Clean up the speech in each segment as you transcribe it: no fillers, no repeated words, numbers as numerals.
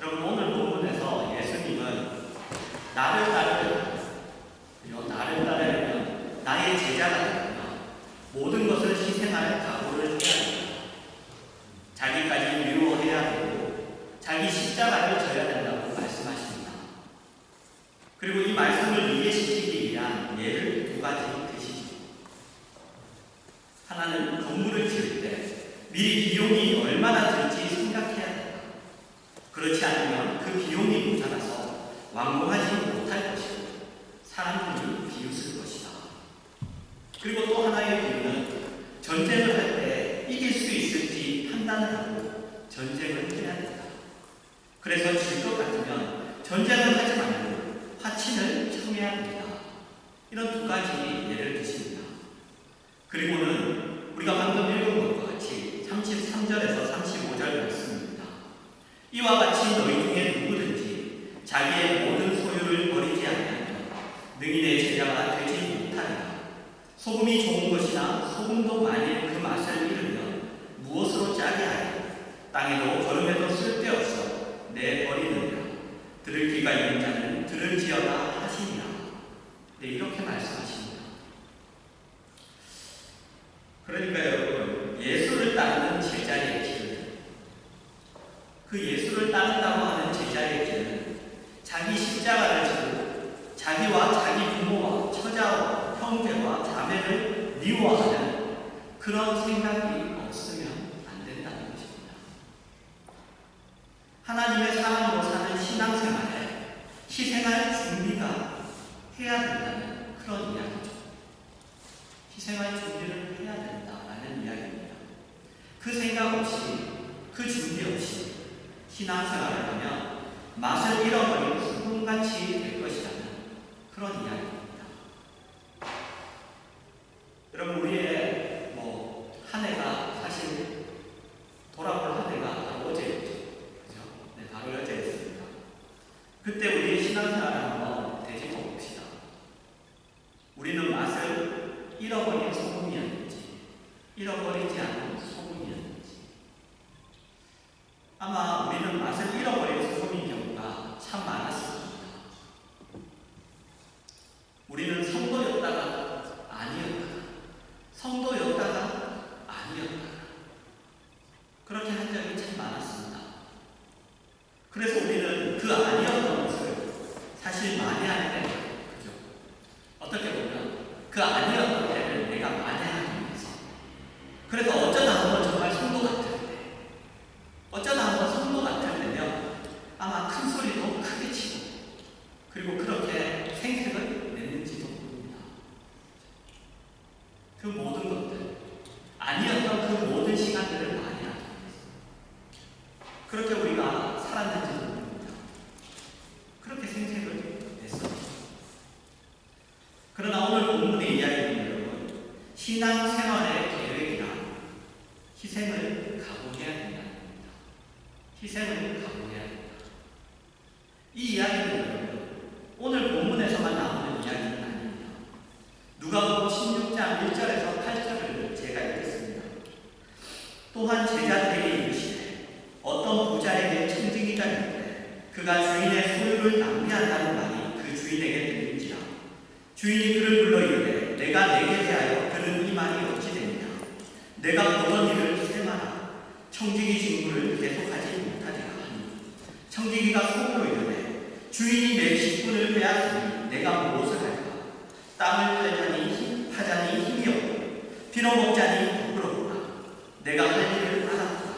여러분, 오늘 본문에서 예수님은 나를 따르라, 그리고 나를 따르려면 나의 제자가 되며 모든 것을 희생할 각오를 해야 된다. 자기까지 미워해야 되고 자기 십자가를 져야 된다고 말씀하십니다. 그리고 이 말씀을 이해시키기 위한 예를 두 가지 드시죠. 하나는 건물을 지을 때 미리 비용이 얼마나 들지 생각해야 된다. 그렇지 않으면 그 비용이 모자라서 완공하지 못할 것이고 사람들이 비웃을 것이다. 그리고 또 하나의 비유는 전쟁을 할 때 이길 수 있을지 판단을 하고 전쟁을 해야 된다. 그래서 질 것 같으면 전쟁을 하지 말고 화친을 청해야 합니다. 이런 두 가지 예를 드십니다. 그리고는 우리가 방금 읽은 것과 같이 33절에서 35절 말씀입니다. 이와 같이 너희 중에 누구든지 자기의 모든 소유를 버리지 아니하면 능히 내 제자가 되지 못하리라. 소금이 좋은 것이나 소금도 만일 그 맛을 잃으면 무엇으로 짜게 하여 땅에도 거름에도 쓸데없어 내버리느니라. 들을 귀가 있는 자는 들을지어다 하시니라. 네, 이렇게 말씀하십니다. 그러니까 여러분, 예수를 따르는 제자의 길은, 그 예수를 따른다고 하는 제자의 길은 자기 십자가를 지고 자기와 자기 부모와 처자와 형제와 자매를 미워하는 그런 생각이 없으면 안 된다는 것입니다. 하나님의 사람으로 사는 신앙생활에 희생할 준비가 해야 된다는 그런 이야기죠. 희생할 준비를 해야 된다라는 이야기입니다. 그 생각 없이, 그 준비 없이 신앙생활을 하면 맛을 잃어버린 소금같이 될 것이라는 그런 이야기입니다. 여러분, 우리의 한 해가 사실 돌아볼 한 해가 바로 어제였죠. 그죠? 네, 바로 어제였습니다. 그때 우리의 신앙생활을 한번 되짚어 봅시다. 우리는 맛을 잃어버린 소금이었는지, 잃어버리지 않은 소금이었는지. 아마 우리는 맛을 잃어버린 소금인 경우가 참 많았습니다. 우리는 성도였다가 아니었다가, 성도였다가 아니었다가, 그렇게 한 적이 참 많았습니다. 그래서 우리는 그 아니었던 것을 사실 만회할 때, 그죠? 어떻게 보면 그 아니었던 때를 내가 만회하기 위해서, 그래서 어쩌다 한번 정말 성도 같을 때, 어쩌다 한번 성도 같을 때면 아마 큰 소리도 크게 치고, 그리고 그렇게 생색을 냈는지도 모릅니다. 그 모든 것들, 아니었던 그 모든 시간들을 만회하기 위해서 그렇게 우리가 살았는지도 모릅니다. 그렇게 생색을 냈습니다. 그러나 오늘 본문의 이야기는 여러분, 신앙생활의 계획이란 희생을 각오해야 된다는 겁니다. 희생을 각오해야 된다. 이 이야기는 여러분, 오늘 본문에서만 나오는 이야기는 아닙니다. 누가복음 16장 1절에서 8절을 제가 읽겠습니다. 또한 제자들에게 이르시되 어떤 부자에게 청지기가 있는데 그가 주인의 소유를 낭비한다는 말이 그 주인에게 들린지라. 주인이 그를 불러 이르되 내가 내게 대하여 들은 이 말이 어찌 되느냐. 내가 보던 일을 셈하라. 청지기 직무를 계속하지 못하리라 하니 청지기가 속으로 이르되 주인이 내 직분을 빼앗으니 내가 무엇을 할까. 땅을 파자니 힘이 없고 빌어먹자니 부끄럽구나. 내가 할 일을 알았다.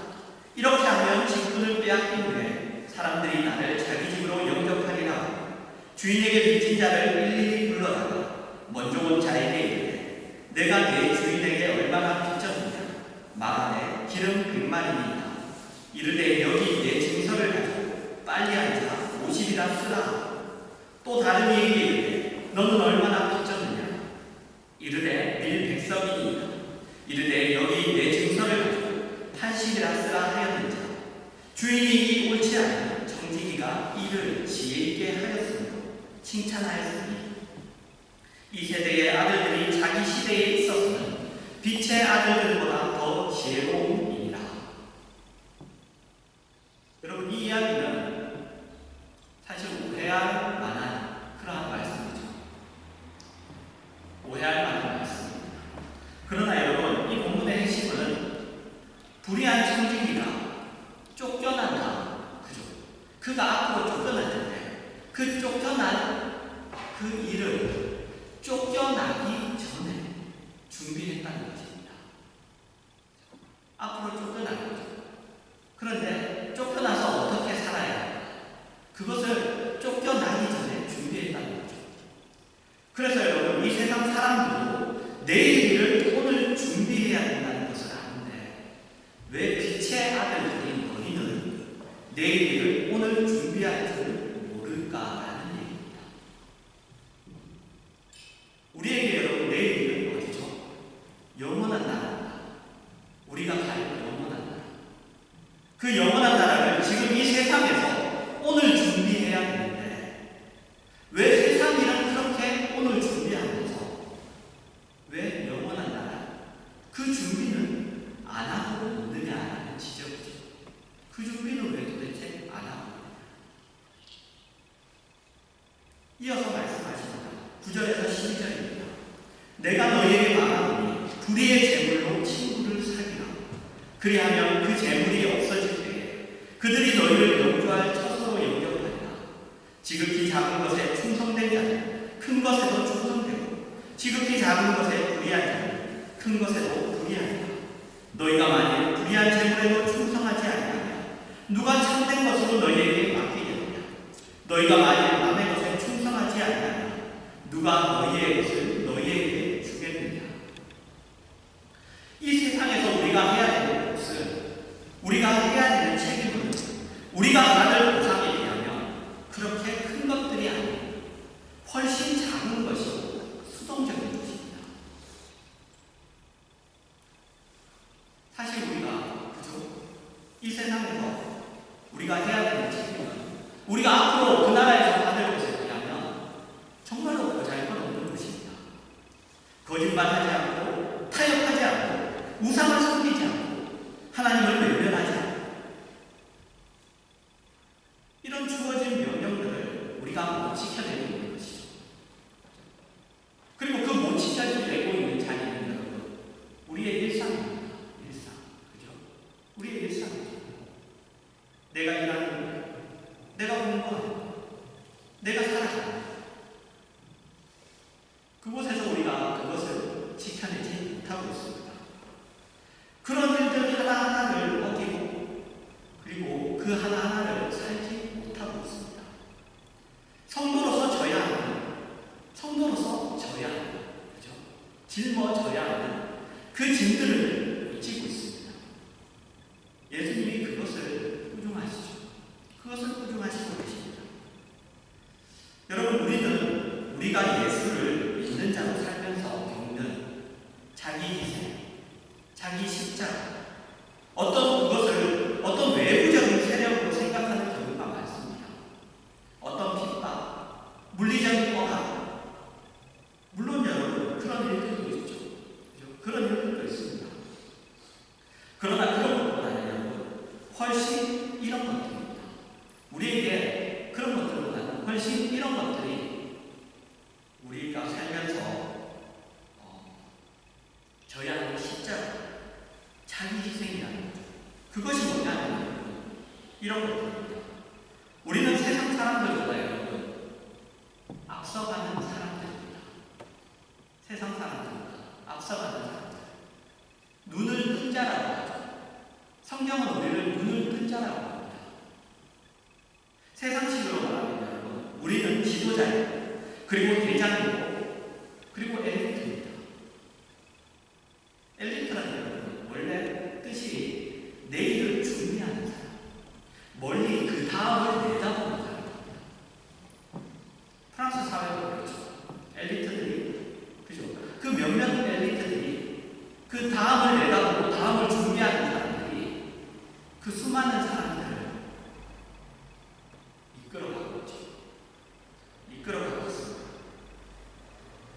이렇게 하면 직분을 빼앗긴 후에 사람들이 나를 자기 집으로 영접하리라. 주인에게 빚진 자를 일일이 불러다가 먼저 온 자에게 이르되 내가 내 주인에게 얼마나 빚졌느냐. 말하되 기름 100마리니이다. 이르되 여기 내 증서를 가지고 빨리 앉아 50이라 쓰라. 또 다른 이에게 이르되 너는 얼마나 빚졌느냐. 이르되 밀 100석이니이다. 이르되 여기 내 증서를 가지고 80이라 쓰라 하였는지. 주인이 이 옳지 않은 청지기가 이를 지혜 있게 하였으므로 칭찬하였으니 이 세대의 아들들이 자기 시대에 있어서는 빛의 아들들보다 더 지혜로움이니라. 여러분, 이 이야기는 그가 앞으로 쫓겨났는데 그 쫓겨난 그 일을 쫓겨나기 전에 준비했다는 것입니다. 앞으로 쫓겨난 거죠. 그런데 쫓겨나서 어떻게 살아야 할까? 그것을 쫓겨나기 전에 준비했다는 거죠. 그래서 여러분, 이 세상 사람들도 내일 일을 오늘 준비해야 된다는 것을 아는데 왜 빛의 아들들인 너희는 내일 일을 오늘 준비할 줄 모를까라는 얘기입니다. 우리에게 여러분, 내일 일은 어디죠? 영원한 나라입니다. 우리가 갈 영원한 나라. 그 영원한 나라를 지금 이 세상에서 오늘 준비해야 되는데 왜 세상 일은 그렇게 오늘 준비하면서 왜 영원한 나라 그 준비는 안 하고 있느냐라는 지적이죠. 그 준비는 왜 도대체 안 하고 있느냐. 이어서 말씀하십니다. 9절에서 12절입니다. 내가 너희에게 말하노니 불의의 재물로 친구를 사귀라. 그리하면 그 재물이 없어질 때에 그들이 너희를 영주할 처소로 영접하리라. 지극히 작은 것에 충성된 자는 큰 것에도 충성되고 지극히 작은 것에 불의한 자는 큰 것에도 불의하리라. 너희가 만일 불의한 재물에도 충성하지 아니하면 누가 참된 것으로 너희에게 맡기겠느냐. 너희가 만일 남의 것에 충성하지 아니하면 누가 너희의 것을 너희에게 주겠느냐. 이 세상에서 우리가 해야 되는 것은, 우리가 해야 되는 책임은 우리가 받을 보상에 비하면 그렇게 큰 것들이 아니고 훨씬 작은 것이고 수동적인 것입니다. 사실 우리가 이 세상에서 우리가 해야 되는 책임은 우리가 앞으로 그 나라에서 받을 것에 비하면 정말로 보잘것없는 것입니다. 거짓말하지 않고 타협하지 않고 우상을 섬기지 않고 하나님을 외면하지 않고 이런 주어진 명령들을 우리가 못 지켜내고 있는 것이죠. 그리고 그 못 지켜내고 있는 자리는 여러분, 우리의 일상입니다. 일상. 그죠? 우리의 일상이죠. 내가 일하는 거, 내가 공부하는 거, 내가 살아가는 거. 그곳에서 우리가 그것을 지켜내지 못하고 있습니다. 그런 일들 하나하나를 어기고 그리고 그 하나하나를 살지 못하고 있습니다. 성도로서 져야 하는, 성도로서 져야 하는, 그죠? 짊어져야 하는 그 짐들을 지고 있습니다. 예수님이 그것을 꾸중하시죠. 그것을 꾸중하시고 계십니다. 여러분, 우리가 예수를 믿는 자로 살면서 겪는 자기 희생, 자기 십자가, 어떤 외부적인 세력으로 생각하는 경우가 많습니다. 어떤 핍박, 물리적인 억압, 물론 여러분 그런 일들도 있죠. 그런 일들도 있습니다. 그러나 그런 것보다는 여러분 훨씬 이런 것들입니다. 우리에게 그런 것들보다는 훨씬 이런 것들이 우리가 살면서 져야 하는 십자가, 자기 희생이라는 거죠. 그것이 뭐냐면 이런 것들입니다. 우리는 세상 사람들보다 여러분 앞서가는 사람들입니다. 세상 사람들보다 앞서가는 사람들. 눈을 뜬 자라고 하죠. 성경은 우리를 눈을 뜬 자라고 합니다. 세상식으로 말하면 여러분, 우리는 지도자이고 그리고 대장이고 그리고 엘리트입니다. 엘리트라는 여러분, 원래 뜻이 내일을 준비하는 사람, 멀리 그 다음을 내다보는 사람입니다. 프랑스 사회도 그렇죠. 엘리트들이, 그죠? 그 몇몇 엘리트들이 그 다음을 내다보고 다음을 준비하는 사람들이 그 수많은 사람들을 이끌어가고 있죠. 이끌어가고 있습니다.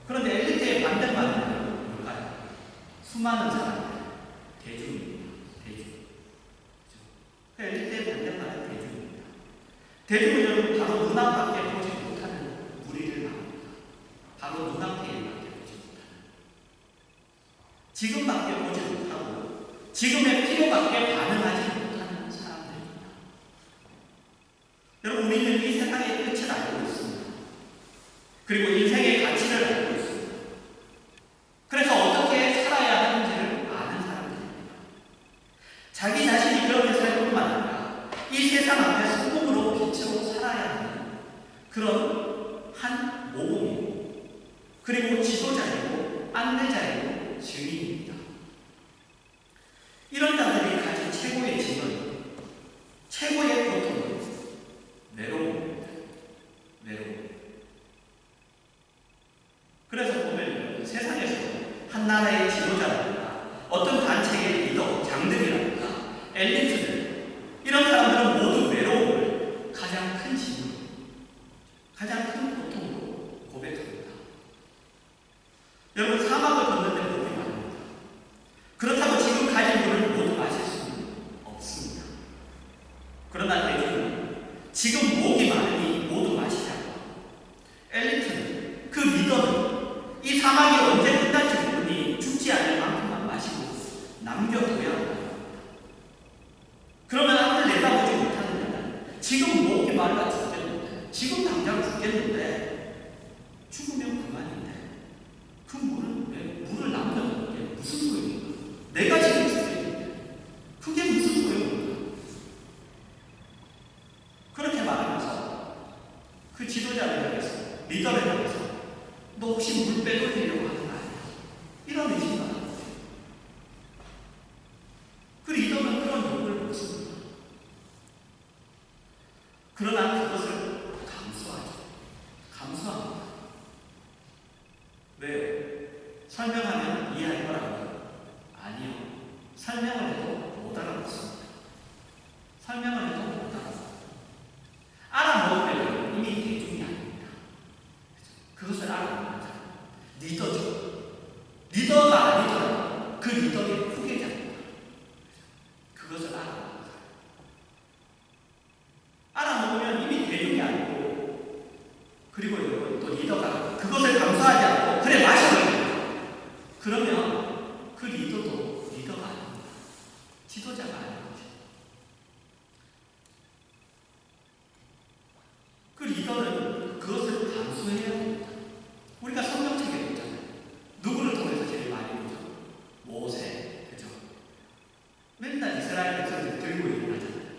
그런데 엘리트의 반대말은 뭘까요? 수많은 사람들, 대중입니다. 대중. 그 엘리트의 반대말은 대중입니다. 대중은 여러분 바로 눈앞밖에 보지 못하는 무리를 말합니다. 바로 눈앞에 일밖에 보지 못하는, 지금밖에 보지 못하고 지금의 필요밖에 반응하지 못하는 사람들입니다. 우리는 이 세상의 끝을 알고 있습니다. 그리고 인생의 가치를 알고 있습니다. 그래서 어떻게 살아야 하는지를 아는 사람들입니다. 자기 자신이 그렇게 살 뿐만 아니라 이 세상 앞에 소금으로 빛으로 살아야 하는 그런 한 모범이고, 그리고 지도자이고 안내자이고 증인입니다. 이런 자들이 가진 최고의 짐은, 최고의 고통은 외로움입니다. 외로움. 그래서 보면 세상에서 한 나라의 지도자라든가 어떤 단체의 리더, 장들이라든가 엘리트들, 이런 사람들은 모두 외로움을 가장 큰 짐으로, 가장 큰 고통으로 고백합니다. 여러분, 사막을 걷는데 목이 마릅니다. 그렇다고 지금 가진 물을 모두 마실 수는 없습니다. 그러나 대중은 지금 목이 마르니 모두 마시지 않고, 엘리트는, 그 리더는 이 사막이 언제 끝날지 모르니 죽지 않을 만큼만 마시고 남겨둬야 합니다. 그러면 앞을 내다보지 못하는 자는 지금 목이 말라 죽겠는데, 지금 당장 죽겠는데, 죽으면 그만인데 그 물을 남겨놓는 게 무슨 소용입니까? 내가 지금 죽겠는데 그게 무슨 소용입니까? 그렇게 말하면서 그 지도자를 향해서, 리더를 향해서 너 혹시 물 빼돌리려고 하는 거 아니야? 이런 의심을 하는 거예요. 그 리더는 그런 욕을 묻습니다. 그러나 그것을 감수하죠. 감수합니다. 왜요? 설명하면 이해할 거라고요? 아니요. 설명을 해도 못 알아듣습니다. 설명을 해도 못 알아듣습니다. 알아먹으면 이미 대중이 아닙니다. 그것을 알아먹는 자, 리더죠. 리더가 아니더라도 그 리더의 후계자입니다. 그것을 알아먹는 자. 알아먹으면 이미 대중이 아니고, 그리고 여러분, 또 리더가 그것을 감수하지 않고 그래 마셔버립니다. 그러면 그 리더도 리더가 아닙니다. 지도자가 아닌 거죠. 그 리더는 그것을 감수해야 합니다. 우리가 성경책에 보잖아요. 누구를 통해서 제일 많이 보죠? 모세, 그죠? 맨날 이스라엘 백성들 들고 일어나잖아요.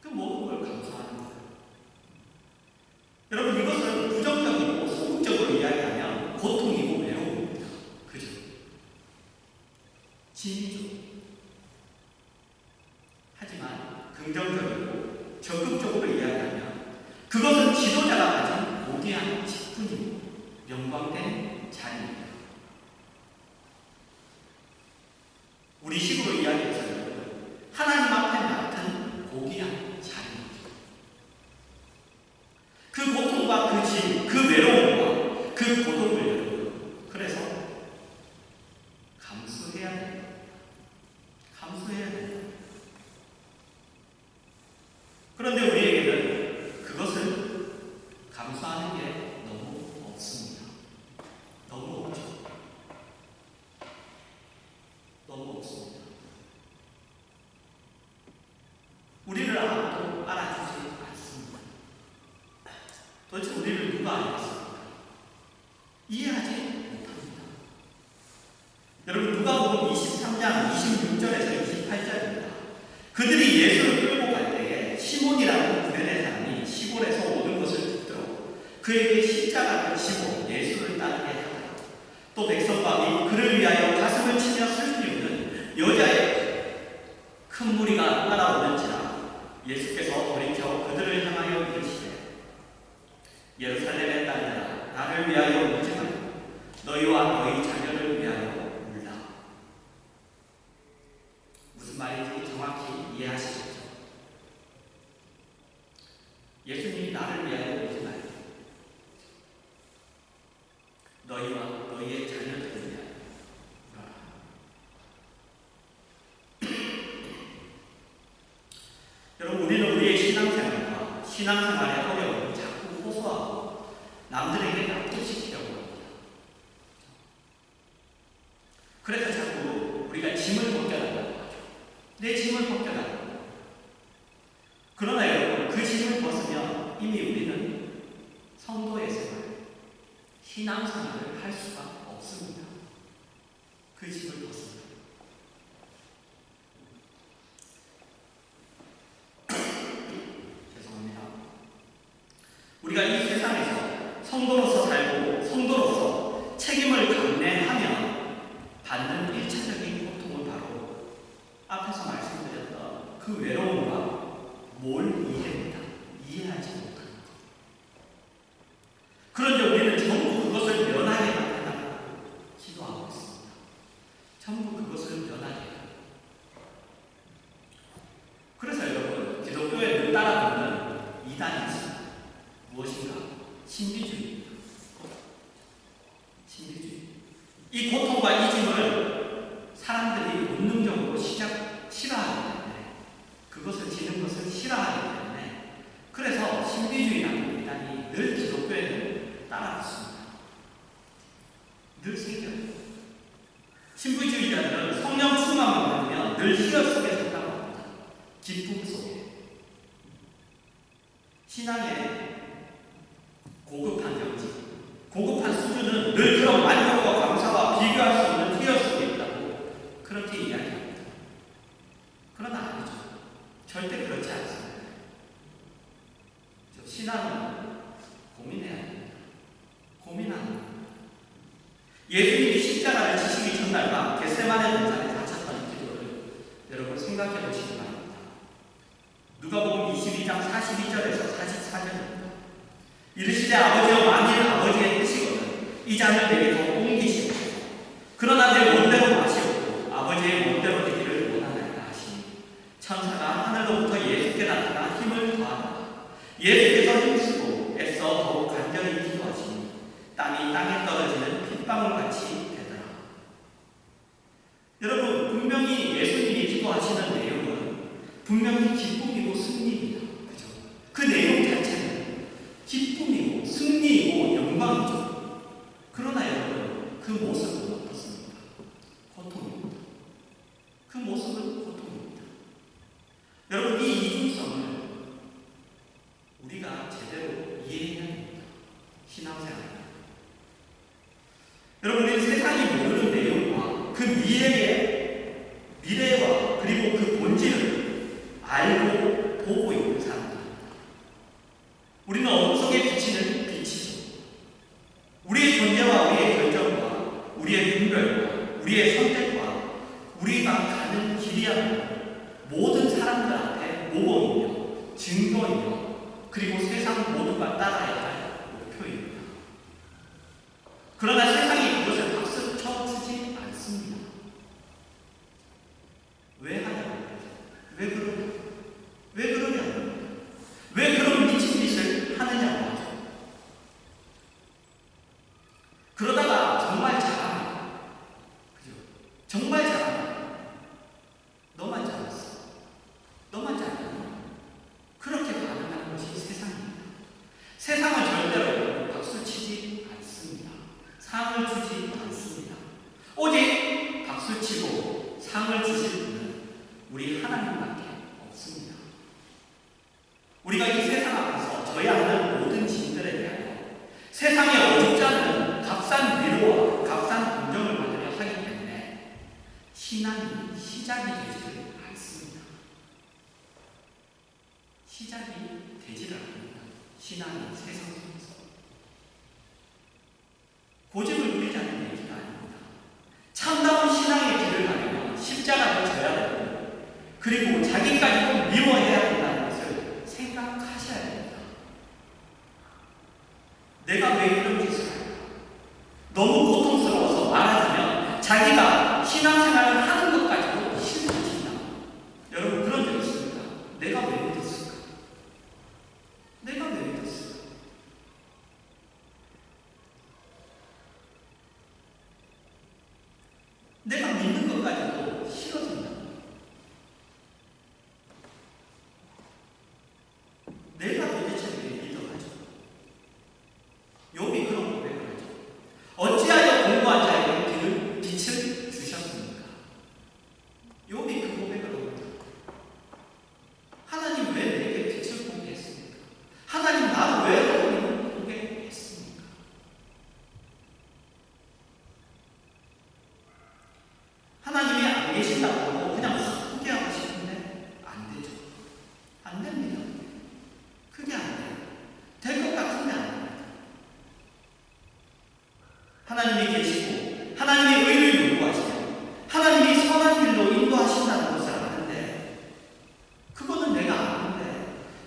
그 모든 걸 감수하는 거예요. 여러분, 이것은 부정적이고 소극적으로 이야기하면 고통이고 외로움입니다. 그죠? 진이죠. 하지만 긍정적이고 적극적으로 이야기하면 그것은 지도자가 가진 고귀한 직분이고 영광된 자리입니다. 우리 식으로 이야기해서는 하나님 앞에 맡은 고귀한 자리입니다. 그 고통과 그 짐, 그 외로움과 그 고통을 여러분, 그래서 감수해야 됩니다. 감수해야 됩니다. 그런데 우리에게는 그것을 감수하는 게 너무 없습니다. 너무 없죠. 너무 없습니다. 우리를 아무도 알아주지 않습니다. 도대체 우리를 누가 알겠습니까? 이해하지 못합니다. 여러분, 누가복음 23장 26절에서 28절입니다. 그들이 예수를 끌고 갈 때에 시몬이라는 구레네 사람이 시골에서 오는 것을 듣도록 그에게 십자가를 지고 예수를 따르게 하더라. 또 백성과 및 그를 위하여 가슴을 치며 슬피 우는 여자의 큰 무리가 따라오는지라 예수께서 돌이켜 그들을 향하여 이르시되 예루살렘의 딸들아, 나를 위하여 울지 말고 너희와 너희 자녀를 위하여 울라. 무슨 말인지 정확히 이해하시겠죠? 예수님이 나를 위하여 울지 말고 너희와 너희의 자녀들을 위하여 울어라. 여러분, 우리는 우리의 신앙생활과 신앙생활의 어려움을 자꾸 호소하고 남들에게 납득시키려고 합니다. 그래서 자꾸 우리가 짐을 벗겨달라고 하죠. 내 짐을 벗겨달라고. 그러나 여러분, 그 짐을 벗으면 이미 우리는 성도의 생활, 신앙생활을 할 수가 없습니다. 그 짐을 벗으면. 죄송합니다. 우리가 이 세상에서 성도로서 살고 성도로서 책임을 감내하면 받는 1차적인 고통은 바로 앞에서 말씀드렸던 그 외로움과 뭘 이해합니다. 이해하지 못하는 것. 그런데 우리는 전부 그것을 면하게 만든다고 기도하고 있습니다. 전부 그것을 면하게. 그래서 여러분, 기독교에 늘 따라붙는 이단이 있습니다. 무엇인가? 신비주의입니다. 신비주의. 이 고통과 이 짐을 사람들이 본능적으로 싫어하기 때문에, 그것을 지는 것을 싫어하기 때문에, 그래서 신비주의라는 이단이 늘 기독교에는 따라붙습니다. 늘 생겨요. 신비주의자들은 성령 충만만 받으면 늘 희열 속에 산다고 합니다. 기쁨 속에. 신앙의 고급한 경지, 고급한 수준은 늘 그런 만족과 감사와 비교할 수 없는 희열 속에 있다고 그렇게 이야기합니다. 그러나 아니죠. 절대 그렇지 않습니다. 신앙은 고민해야 됩니다. 고민하는 겁니다. 예수님이 십자가를 지시기 전날과 겟세마네 동산에 바쳤던 기도를 여러분 생각해 보시기 바랍니다. 누가복음 22장 42절에서 44절입니다. 이르시되 아버지여, 만일 아버지의 뜻이거든 이 잔을 내게서 옮기시옵소서. 그러나 내 원대로 마시옵고 아버지의 원대로 되기를 원하나이다 하시니 천사가 하늘로부터 예수께 나타나 힘을 더하더라. 예수께서 힘쓰고 애써 더욱 간절히 기도하시니 땀이 땅에 떨어지는 핏방울같이 되더라. 여러분, 분명히 예수님이 기도하시는 내용은 분명히 기쁨이고 승리입니다. 그죠? 그 내용 자체는 기쁨이고 승리이고 영광이죠. 그러나 여러분, 그 모습은 어떻습니까? 고통입니다. 그 모습은 고통입니다. 여러분, 이 이중성을 우리가 제대로 이해해야 합니다. 신앙생활. 여러분, 우리는 세상이 모르는 내용과 그 미래와 그리고 그 본질을 알고 보고 있는 사람들입니다. 우리는 어둠 속에 비치는 빛이죠. 우리의 존재와 우리의 결정과 우리의 분별과 우리의 선택과 우리가 가는 길이야말로 모든 사람들 앞에 모범이며 증거이며 그리고 세상 모두가 따라야 할 목표입니다. 그러나 세상이 그것을 박수를 쳐주지 않습니다. 왜 하냐고. 왜 그러냐? 왜 그러냐고. 왜 그런 미친 짓을 하느냐고 하죠. 그러다가 정말 잘합니다. 그죠? 정말 잘합니다. 너만 잘했어. 너만 잘했니? 그렇게 반응하는 것이 세상입니다. 세상은 절대로 박수 치지 않습니다. 상을 주지 않습니다. 오직 박수 치고 상을 주실 분은 우리 하나님밖에 없습니다. 우리가 이 세상 앞에서 져야 하는 모든 짐들에 대하여 세상에 어줍지 않은 값싼 위로와 값싼 공정을 받으려 하기 때문에 신앙이 시작이 되지를 않습니다. 시작이 되지를 않습니다. 신앙이 세상 속에서 고집을 부리자는 얘기가 아닙니다. 참다운 신앙의 길을 가려면 십자가를 져야 되고 그리고 자기까지도 미워해야 된다는 것을 생각하셔야 됩니다. 내가 왜 이런 짓을 할까? 너무 고통스러워서 말하자면 자기가 신앙생활을 하는 것까지도 싫어진다. 여러분, 그런 적 있습니까? 내가 왜 믿었을까? 내가 왜 믿었을까?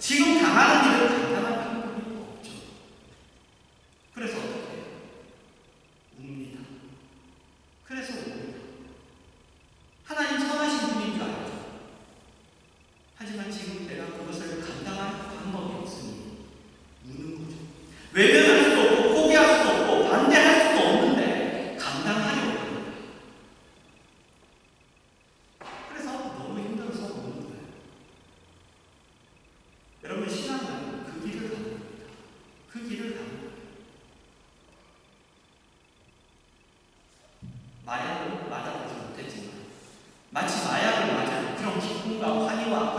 지금 당하는 일을 감당할 방법이 없죠. 그래서 어떻게 해요? 웁니다. 그래서 웁니다. 하나님 선하신 분인 줄 알죠. 하지만 지금 내가 그것을 감당할 방법이 없으니 우는 거죠. 외면할 수도 없고 포기할 수도 없고 반대할 수도 없는데 감당하려고 합니다. 그래서 너무 힘들어서 우는 거예요. 여러분, 신앙은 그 길을 가는 겁니다. 그 길을 가는 거예요. 마약을 맞아보지 못했지만 마치 마약을 맞은 그런 기쁨과 환희와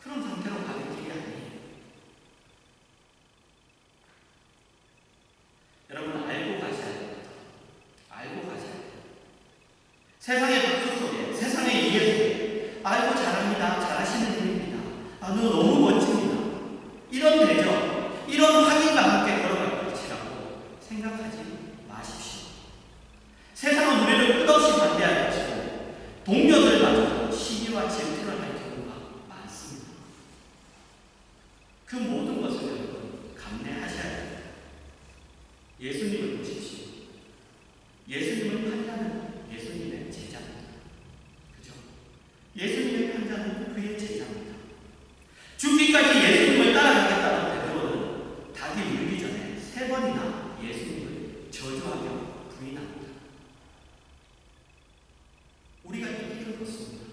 그런 상태로 가는 길이 아니에요. 여러분, 알고 가셔야 됩니다. 알고 가셔야 돼요. 세상의 박수 속에, 세상의 이해 속에 알고 잘합니다. 잘하시는 분입니다. 너 너무 멋집니다. 이런 대접, 이런 확인과 함께 걸어갈 것이라고 생각하지 마십시오. 세상은 우리를 끝없이 반대할 것이고 동료들마저도 시기와 질투를 할 경우가 많습니다. 그 모든 것을 여러분 감내하셔야 됩니다. 예수님을 보십시오. 예수님을 판단하는 예수님의 제자입니다. 그죠? 예수님의 판단은 그의 제자입니다. 죽기까지 예수님을 따라가겠다는 베드로는 닭이 물기 전에 3번이나 예수님을 저주하며 부인합니다. 우리가 이 길을 걷습니다.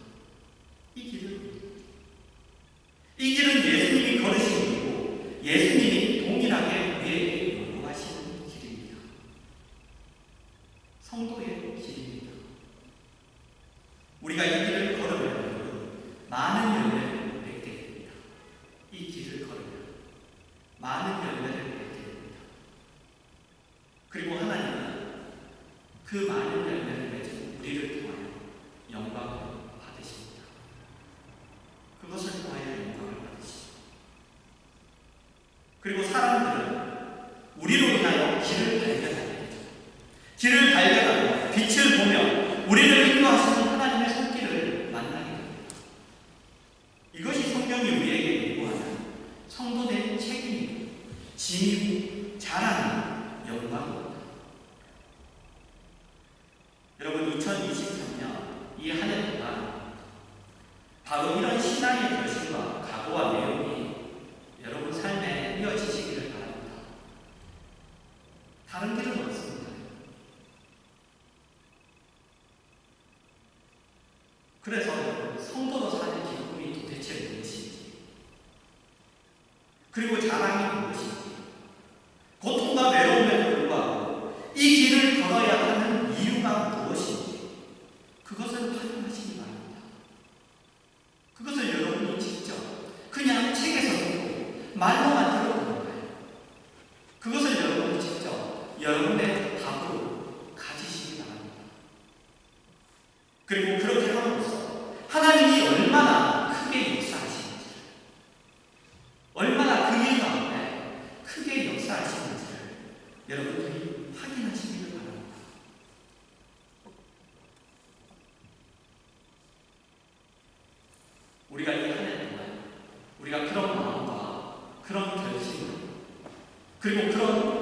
이 길은 예수님이 걸으신 길이고 예수님이 동일하게 우리에게 요구하시는 길입니다. 성도의 길입니다. 우리가 이 길을 걸으면 많은 열매를 맺게 됩니다. 이 길을 걸으면 많은 열매를 맺게 됩니다. 그리고 하나님은 그 많은 열매를 맺은 우리를 통하여 영광을 받으십니다. 그것을 통하여 영광을 받으십니다. 그리고 사람들은 우리로 인하여 길을 발견하게 되죠. 길을 발견하고 빛을 보며 우리를 인도하시는 하나님의 손길을 만나게 됩니다. 이것이 성경이 우리에게 요구하는 성도된 책임이고 짐이고 자랑이고 영광입니다. 여러분, 2023년 이 한 해 동안 바로 이런 신앙의 결심과 각오와 내용이 여러분 삶에 이어지시기를 바랍니다. 다른 길은 없습니다. 그래서 성도로 사는 기쁨이 도대체 무엇인지, 그리고 자랑이 무엇인지, 고통과 외로움에도 불구하고 이 길을 걸어야 하는 이유가 무엇인지 그것을 확인하시기 바랍니다. 그것을 여러분이 직접 그냥 책에서 듣고 말로만 들어보는 거예요. 그것을 여러분이 직접 여러분의 답으로 가지시기 바랍니다. 그리고 그렇게 함으로써 하나님이 얼마나 크게 역사하시는지, 얼마나 그 일 가운데 크게 역사하시는지를 여러분들이 확인하시기를 바랍니다. 우리가 이 한 해 동안 우리가 그런 마음과 그런 결심 그리고 그런